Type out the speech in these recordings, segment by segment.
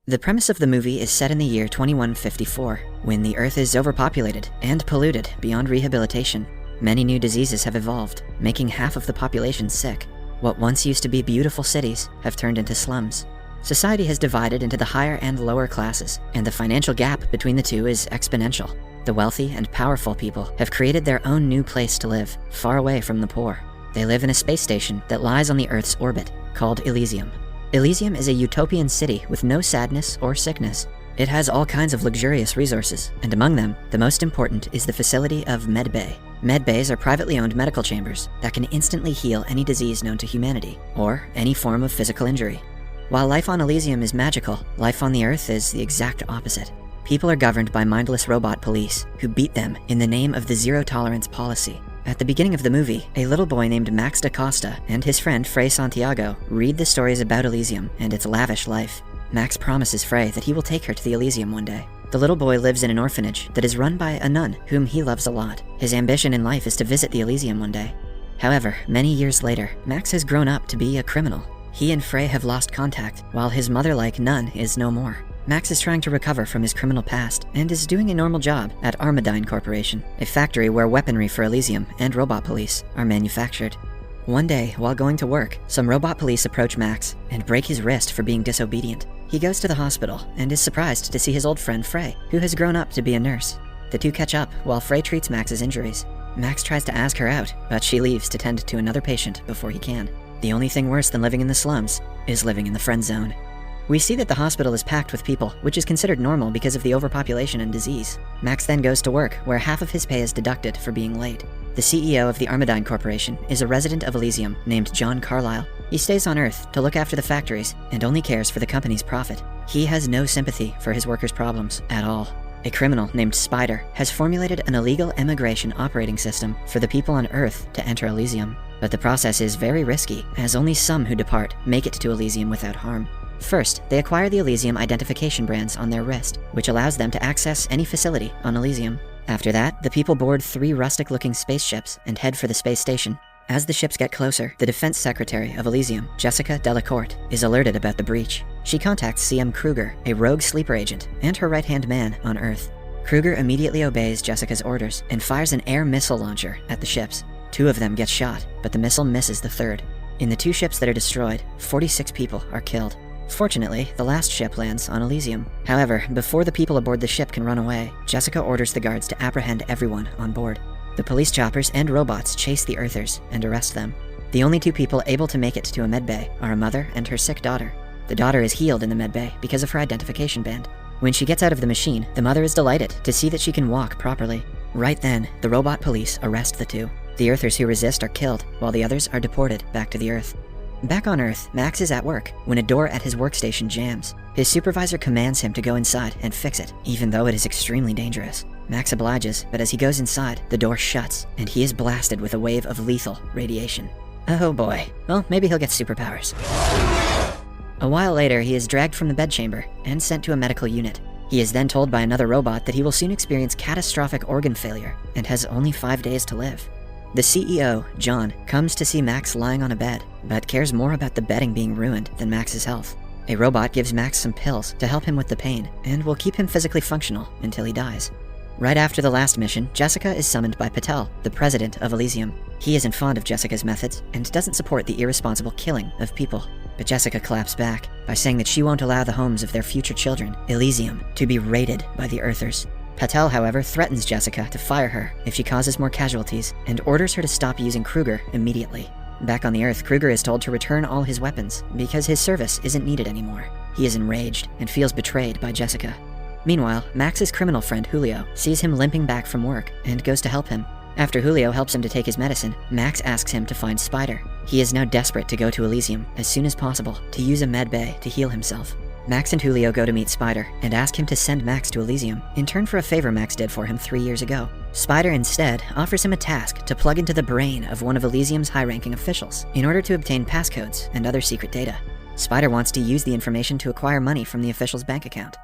The premise of the movie is set in the year 2154, when the Earth is overpopulated and polluted beyond rehabilitation. Many new diseases have evolved, making half of the population sick. What once used to be beautiful cities have turned into slums. Society has divided into the higher and lower classes, and the financial gap between the two is exponential. The wealthy and powerful people have created their own new place to live, far away from the poor. They live in a space station that lies on the Earth's orbit, called Elysium. Elysium is a utopian city with no sadness or sickness. It has all kinds of luxurious resources, and among them, the most important is the facility of medbay. Medbays are privately owned medical chambers that can instantly heal any disease known to humanity, or any form of physical injury. While life on Elysium is magical, life on the Earth is the exact opposite. People are governed by mindless robot police who beat them in the name of the zero-tolerance policy. At the beginning of the movie, a little boy named Max da Costa and his friend Frey Santiago read the stories about Elysium and its lavish life. Max promises Frey that he will take her to the Elysium one day. The little boy lives in an orphanage that is run by a nun whom he loves a lot. His ambition in life is to visit the Elysium one day. However, many years later, Max has grown up to be a criminal. He and Frey have lost contact, while his mother-like nun is no more. Max is trying to recover from his criminal past and is doing a normal job at Armadine Corporation, a factory where weaponry for Elysium and robot police are manufactured. One day, while going to work, some robot police approach Max and break his wrist for being disobedient. He goes to the hospital and is surprised to see his old friend Frey, who has grown up to be a nurse. The two catch up while Frey treats Max's injuries. Max tries to ask her out, but she leaves to tend to another patient before he can. The only thing worse than living in the slums is living in the friend zone. We see that the hospital is packed with people, which is considered normal because of the overpopulation and disease. Max then goes to work, where half of his pay is deducted for being late. The CEO of the Armadine Corporation is a resident of Elysium named John Carlyle. He stays on Earth to look after the factories and only cares for the company's profit. He has no sympathy for his workers' problems at all. A criminal named Spider has formulated an illegal immigration operating system for the people on Earth to enter Elysium. But the process is very risky, as only some who depart make it to Elysium without harm. First, they acquire the Elysium identification brands on their wrist, which allows them to access any facility on Elysium. After that, the people board 3 rustic-looking spaceships and head for the space station. As the ships get closer, the Defense Secretary of Elysium, Jessica Delacourt, is alerted about the breach. She contacts CM Kruger, a rogue sleeper agent, and her right-hand man on Earth. Kruger immediately obeys Jessica's orders and fires an air missile launcher at the ships. 2 of them get shot, but the missile misses the 3rd. In the 2 ships that are destroyed, 46 people are killed. Fortunately, the last ship lands on Elysium. However, before the people aboard the ship can run away, Jessica orders the guards to apprehend everyone on board. The police choppers and robots chase the Earthers and arrest them. The only 2 people able to make it to a medbay are a mother and her sick daughter. The daughter is healed in the medbay because of her identification band. When she gets out of the machine, the mother is delighted to see that she can walk properly. Right then, the robot police arrest the 2. The Earthers who resist are killed, while the others are deported back to the Earth. Back on Earth, Max is at work when a door at his workstation jams. His supervisor commands him to go inside and fix it, even though it is extremely dangerous. Max obliges, but as he goes inside, the door shuts, and he is blasted with a wave of lethal radiation. Oh boy. Well, maybe he'll get superpowers. A while later, he is dragged from the bedchamber and sent to a medical unit. He is then told by another robot that he will soon experience catastrophic organ failure and has only 5 days to live. The CEO, John, comes to see Max lying on a bed, but cares more about the bedding being ruined than Max's health. A robot gives Max some pills to help him with the pain, and will keep him physically functional until he dies. Right after the last mission, Jessica is summoned by Patel, the president of Elysium. He isn't fond of Jessica's methods, and doesn't support the irresponsible killing of people. But Jessica claps back by saying that she won't allow the homes of their future children, Elysium, to be raided by the Earthers. Patel, however, threatens Jessica to fire her if she causes more casualties, and orders her to stop using Kruger immediately. Back on the Earth, Kruger is told to return all his weapons, because his service isn't needed anymore. He is enraged, and feels betrayed by Jessica. Meanwhile, Max's criminal friend Julio sees him limping back from work, and goes to help him. After Julio helps him to take his medicine, Max asks him to find Spider. He is now desperate to go to Elysium as soon as possible to use a medbay to heal himself. Max and Julio go to meet Spider and ask him to send Max to Elysium in turn for a favor Max did for him 3 years ago. Spider instead offers him a task to plug into the brain of one of Elysium's high-ranking officials in order to obtain passcodes and other secret data. Spider wants to use the information to acquire money from the official's bank account.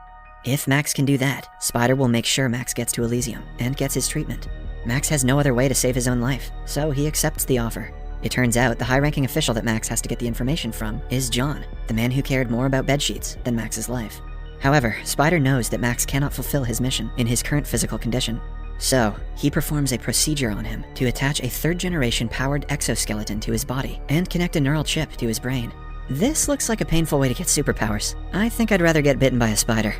If Max can do that, Spider will make sure Max gets to Elysium and gets his treatment. Max has no other way to save his own life, so he accepts the offer. It turns out the high-ranking official that Max has to get the information from is John, the man who cared more about bedsheets than Max's life. However, Spider knows that Max cannot fulfill his mission in his current physical condition. So, he performs a procedure on him to attach a third-generation powered exoskeleton to his body and connect a neural chip to his brain. This looks like a painful way to get superpowers. I think I'd rather get bitten by a spider.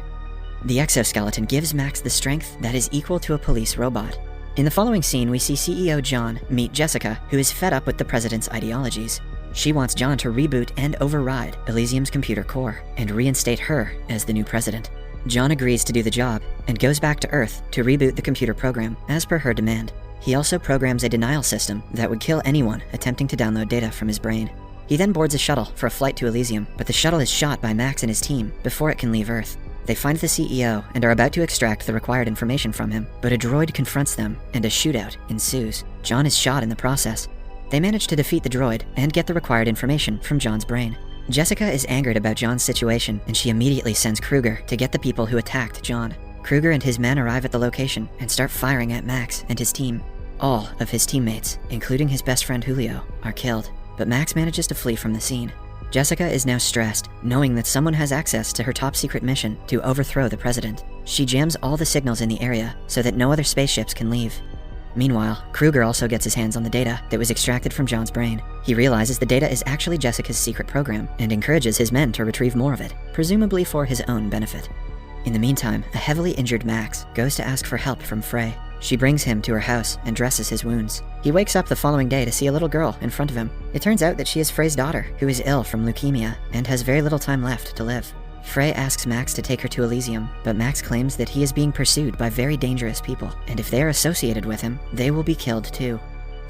The exoskeleton gives Max the strength that is equal to a police robot. In the following scene, we see CEO John meet Jessica, who is fed up with the president's ideologies. She wants John to reboot and override Elysium's computer core and reinstate her as the new president. John agrees to do the job and goes back to Earth to reboot the computer program as per her demand. He also programs a denial system that would kill anyone attempting to download data from his brain. He then boards a shuttle for a flight to Elysium, but the shuttle is shot by Max and his team before it can leave Earth. They find the CEO and are about to extract the required information from him, but a droid confronts them and a shootout ensues. John is shot in the process. They manage to defeat the droid and get the required information from John's brain. Jessica is angered about John's situation, and she immediately sends Kruger to get the people who attacked John. Kruger and his men arrive at the location and start firing at Max and his team. All of his teammates, including his best friend Julio, are killed, but Max manages to flee from the scene. Jessica is now stressed, knowing that someone has access to her top-secret mission to overthrow the president. She jams all the signals in the area so that no other spaceships can leave. Meanwhile, Kruger also gets his hands on the data that was extracted from John's brain. He realizes the data is actually Jessica's secret program and encourages his men to retrieve more of it, presumably for his own benefit. In the meantime, a heavily injured Max goes to ask for help from Frey. She brings him to her house and dresses his wounds. He wakes up the following day to see a little girl in front of him. It turns out that she is Frey's daughter, who is ill from leukemia and has very little time left to live. Frey asks Max to take her to Elysium, but Max claims that he is being pursued by very dangerous people, and if they are associated with him, they will be killed too.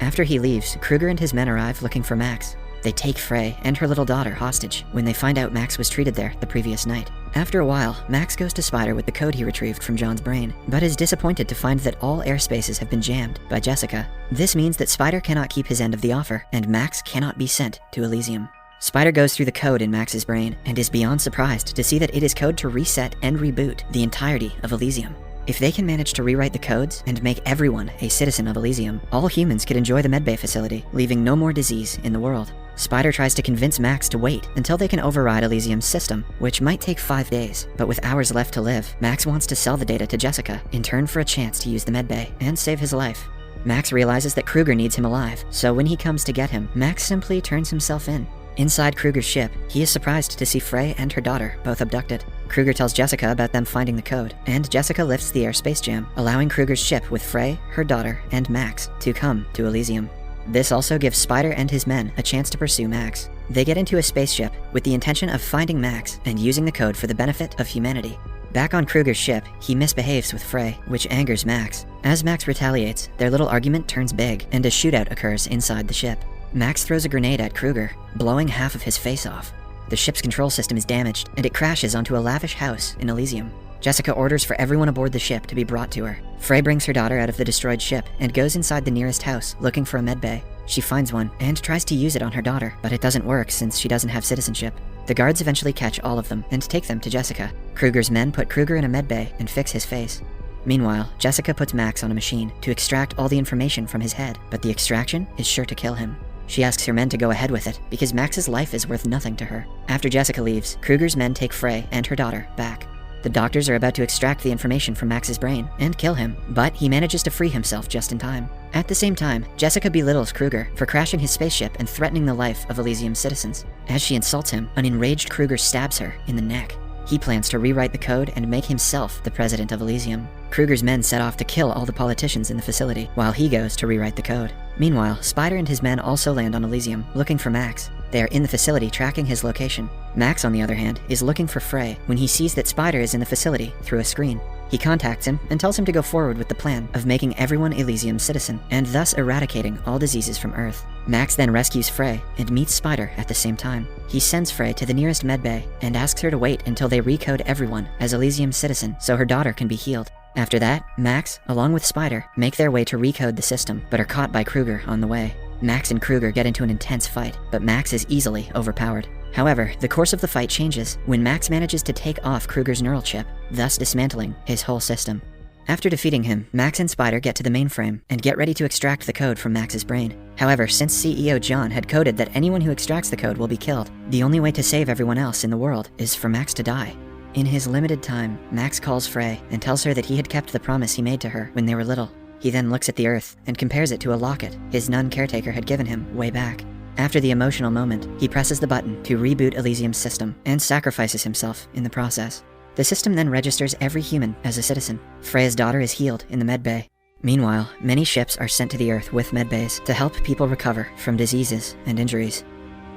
After he leaves, Kruger and his men arrive looking for Max. They take Frey and her little daughter hostage when they find out Max was treated there the previous night. After a while, Max goes to Spider with the code he retrieved from John's brain, but is disappointed to find that all airspaces have been jammed by Jessica. This means that Spider cannot keep his end of the offer, and Max cannot be sent to Elysium. Spider goes through the code in Max's brain and is beyond surprised to see that it is code to reset and reboot the entirety of Elysium. If they can manage to rewrite the codes and make everyone a citizen of Elysium, all humans could enjoy the medbay facility, leaving no more disease in the world. Spider tries to convince Max to wait until they can override Elysium's system, which might take 5 days, but with hours left to live, Max wants to sell the data to Jessica in turn for a chance to use the medbay and save his life. Max realizes that Kruger needs him alive, so when he comes to get him, Max simply turns himself in. Inside Kruger's ship, he is surprised to see Frey and her daughter both abducted. Kruger tells Jessica about them finding the code, and Jessica lifts the airspace jam, allowing Kruger's ship with Frey, her daughter, and Max to come to Elysium. This also gives Spider and his men a chance to pursue Max. They get into a spaceship with the intention of finding Max and using the code for the benefit of humanity. Back on Kruger's ship, he misbehaves with Frey, which angers Max. As Max retaliates, their little argument turns big, and a shootout occurs inside the ship. Max throws a grenade at Kruger, blowing half of his face off. The ship's control system is damaged, and it crashes onto a lavish house in Elysium. Jessica orders for everyone aboard the ship to be brought to her. Frey brings her daughter out of the destroyed ship and goes inside the nearest house looking for a medbay. She finds one and tries to use it on her daughter, but it doesn't work since she doesn't have citizenship. The guards eventually catch all of them and take them to Jessica. Kruger's men put Kruger in a medbay and fix his face. Meanwhile, Jessica puts Max on a machine to extract all the information from his head, but the extraction is sure to kill him. She asks her men to go ahead with it, because Max's life is worth nothing to her. After Jessica leaves, Kruger's men take Frey and her daughter back. The doctors are about to extract the information from Max's brain and kill him, but he manages to free himself just in time. At the same time, Jessica belittles Kruger for crashing his spaceship and threatening the life of Elysium's citizens. As she insults him, an enraged Kruger stabs her in the neck. He plans to rewrite the code and make himself the president of Elysium. Kruger's men set off to kill all the politicians in the facility, while he goes to rewrite the code. Meanwhile, Spider and his men also land on Elysium, looking for Max. They are in the facility tracking his location. Max, on the other hand, is looking for Frey when he sees that Spider is in the facility through a screen. He contacts him and tells him to go forward with the plan of making everyone Elysium's citizen, and thus eradicating all diseases from Earth. Max then rescues Frey and meets Spider at the same time. He sends Frey to the nearest medbay and asks her to wait until they recode everyone as Elysium's citizen so her daughter can be healed. After that, Max, along with Spider, make their way to recode the system, but are caught by Kruger on the way. Max and Kruger get into an intense fight, but Max is easily overpowered. However, the course of the fight changes when Max manages to take off Kruger's neural chip, thus dismantling his whole system. After defeating him, Max and Spider get to the mainframe and get ready to extract the code from Max's brain. However, since CEO John had coded that anyone who extracts the code will be killed, the only way to save everyone else in the world is for Max to die. In his limited time, Max calls Frey and tells her that he had kept the promise he made to her when they were little. He then looks at the Earth and compares it to a locket his nun caretaker had given him way back. After the emotional moment, he presses the button to reboot Elysium's system and sacrifices himself in the process. The system then registers every human as a citizen. Freya's daughter is healed in the medbay. Meanwhile, many ships are sent to the Earth with medbays to help people recover from diseases and injuries.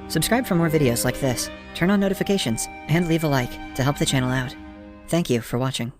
Subscribe for more videos like this, turn on notifications, and leave a like to help the channel out. Thank you for watching.